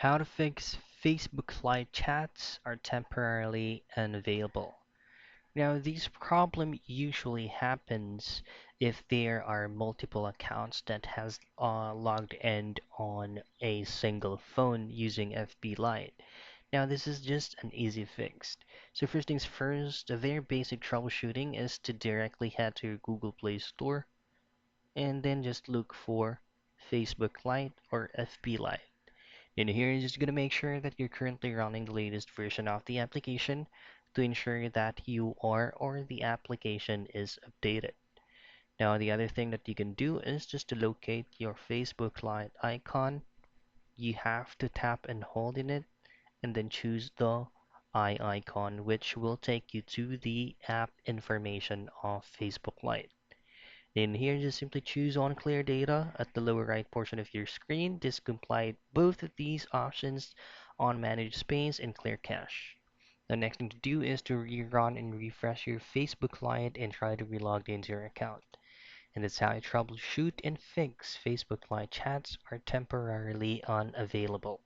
How to fix Facebook Lite chats are temporarily unavailable. Now, this problem usually happens if there are multiple accounts that has logged in on a single phone using FB Lite. Now, this is just an easy fix. So first things first, a very basic troubleshooting is to directly head to your Google Play Store and then just look for Facebook Lite or FB Lite. In here, you're just going to make sure that you're currently running the latest version of the application to ensure that you are or the application is updated. Now, the other thing that you can do is just to locate your Facebook Lite icon. You have to tap and hold in it and then choose the eye icon, which will take you to the app information of Facebook Lite. In here, just simply choose on clear data at the lower right portion of your screen. This comply both of these options on manage space and clear cache. The next thing to do is to rerun and refresh your Facebook client and try to relog into your account. And that's how you troubleshoot and fix Facebook Lite chats are temporarily unavailable.